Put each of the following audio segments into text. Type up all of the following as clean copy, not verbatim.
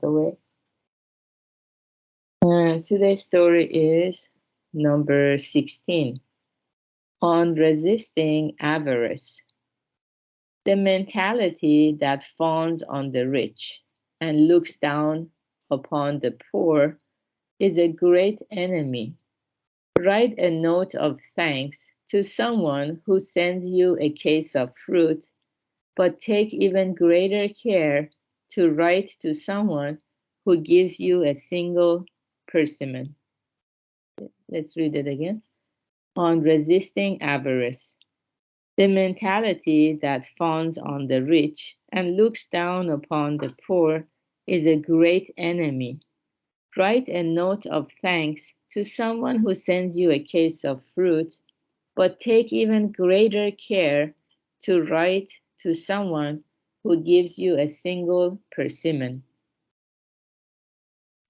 the way. And today's story is number 16, on resisting avarice. The mentality that fawns on the rich and looks down upon the poor is a great enemy. Write a note of thanks to someone who sends you a case of fruit, but take even greater care to write to someone who gives you a single persimmon. Let's read it again. On resisting avarice. The mentality that fawns on the rich and looks down upon the poor is a great enemy. Write a note of thanks to someone who sends you a case of fruit, but take even greater care to write to someone who gives you a single persimmon.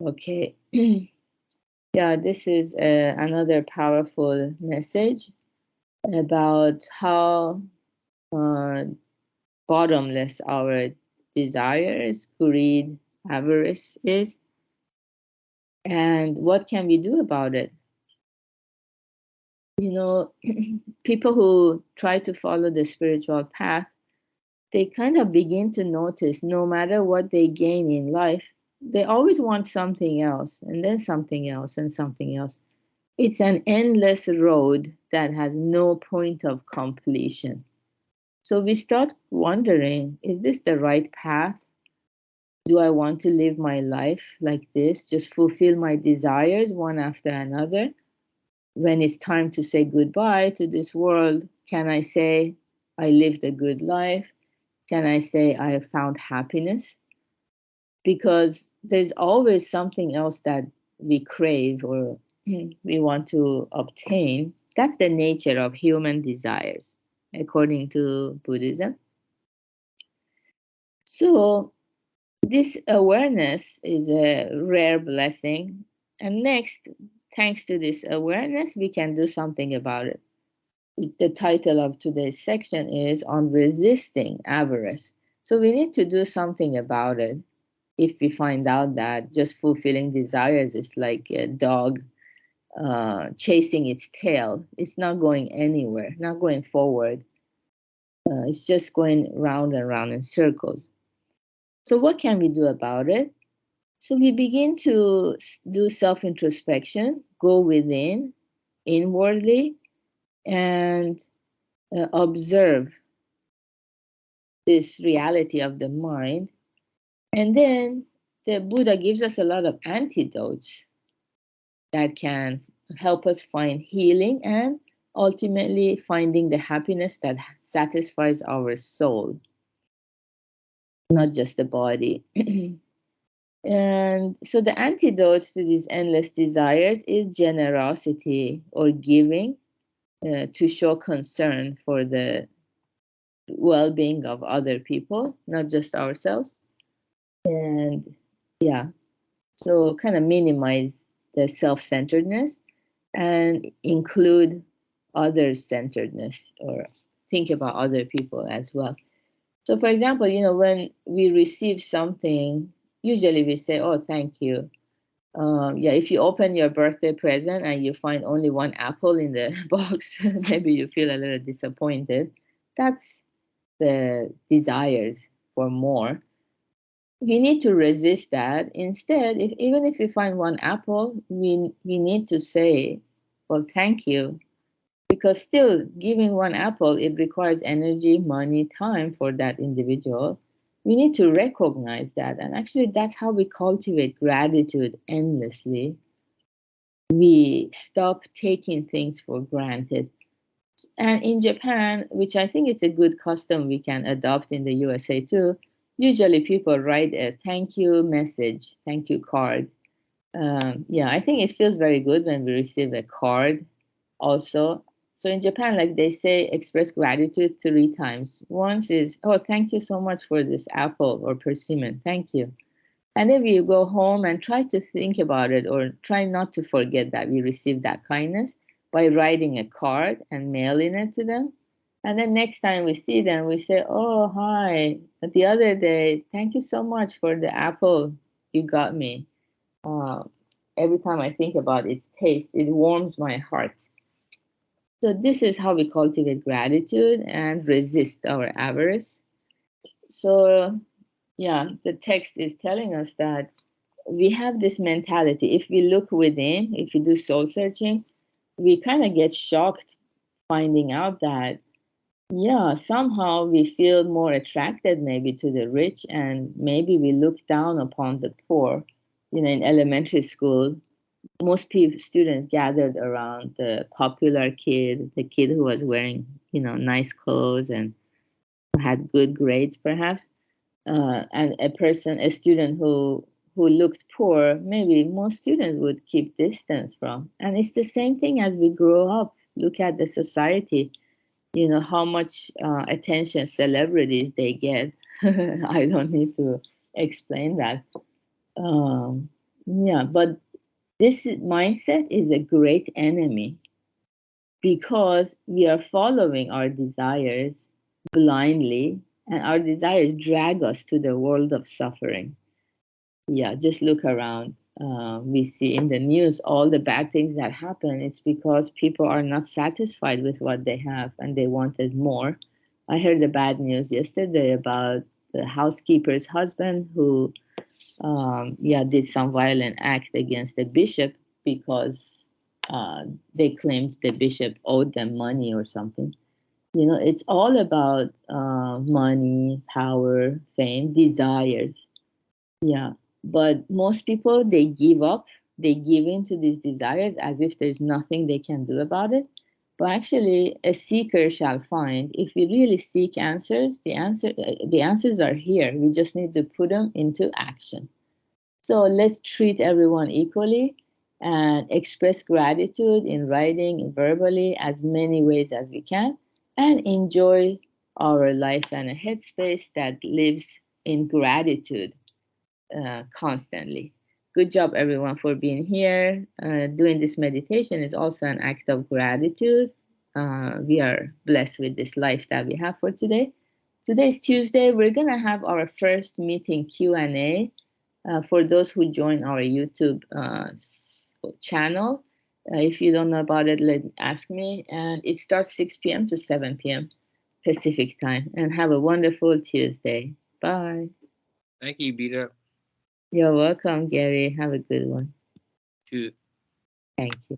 Okay. Yeah, this is another powerful message about how bottomless our desires, greed, avarice is, and what can we do about it. You know, people who try to follow the spiritual path, they kind of begin to notice no matter what they gain in life, they always want something else, and then something else, and something else. It's an endless road that has no point of completion. So we start wondering, is this the right path? Do I want to live my life like this, just fulfill my desires one after another? When it's time to say goodbye to this world, can I say I lived a good life? Can I say I have found happiness? Because there's always something else that we crave or we want to obtain. That's the nature of human desires, according to Buddhism. So, this awareness is a rare blessing. And next, thanks to this awareness, we can do something about it. The title of today's section is on resisting avarice. So we need to do something about it. If we find out that just fulfilling desires is like a dog chasing its tail, it's not going anywhere, not going forward. It's just going round and round in circles. So what can we do about it? So we begin to do self introspection, go within, inwardly, and observe this reality of the mind. And then the Buddha gives us a lot of antidotes that can help us find healing and ultimately finding the happiness that satisfies our soul, not just the body. And so the antidote to these endless desires is generosity or giving, to show concern for the well-being of other people, not just ourselves. And yeah, so kind of minimize the self-centeredness and include other-centeredness or think about other people as well. So for example, when we receive something, usually we say, oh, thank you. Yeah, if you open your birthday present and you find only one apple in the box, maybe you feel a little disappointed. That's the desires for more. We need to resist that. Instead, even if we find one apple, we need to say, well, thank you. Because still, giving one apple, it requires energy, money, time for that individual. We need to recognize that. And actually, that's how we cultivate gratitude endlessly. We stop taking things for granted. And in Japan, which I think it's a good custom we can adopt in the USA too, usually people write a thank you message, thank you card. Yeah, I think it feels very good when we receive a card also. So in Japan, like they say, express gratitude 3 times. Once is, oh, thank you so much for this apple or persimmon. Thank you. And then we go home and try to think about it or try not to forget that we received that kindness by writing a card and mailing it to them. And then next time we see them, we say, oh, hi, the other day, thank you so much for the apple. you got me. Uh, every time I think about its taste, it warms my heart. So this is how we cultivate gratitude and resist our avarice. So yeah, the text is telling us that we have this mentality. If we look within, if we do soul searching, we kind of get shocked finding out that, yeah, somehow we feel more attracted maybe to the rich, and maybe we look down upon the poor. In elementary school, most people, students gathered around the popular kid, the kid who was wearing, nice clothes and had good grades, perhaps. And a student who looked poor, maybe most students would keep distance from. And it's the same thing as we grow up. Look at the society, how much attention celebrities they get. I don't need to explain that. Yeah, but this mindset is a great enemy because we are following our desires blindly, and our desires drag us to the world of suffering. Yeah, just look around. We see in the news all the bad things that happen. It's because people are not satisfied with what they have and they wanted more. I heard the bad news yesterday about the housekeeper's husband who, did some violent act against the bishop because they claimed the bishop owed them money or something. It's all about money, power, fame, desires. Yeah, but most people, they give up, they give in to these desires as if there's nothing they can do about it. But actually, a seeker shall find. If we really seek answers, the answers are here. We just need to put them into action. So let's treat everyone equally and express gratitude in writing, verbally, as many ways as we can, and enjoy our life and a headspace that lives in gratitude constantly. Good job, everyone, for being here. Doing this meditation is also an act of gratitude. We are blessed with this life that we have for today. Today is Tuesday. We're gonna have our first meeting Q&A for those who join our YouTube channel. If you don't know about it, ask me. And it starts 6 p.m. to 7 p.m. Pacific time. And have a wonderful Tuesday. Bye. Thank you, Beta. You're welcome, Gary. Have a good one. Too. Thank you.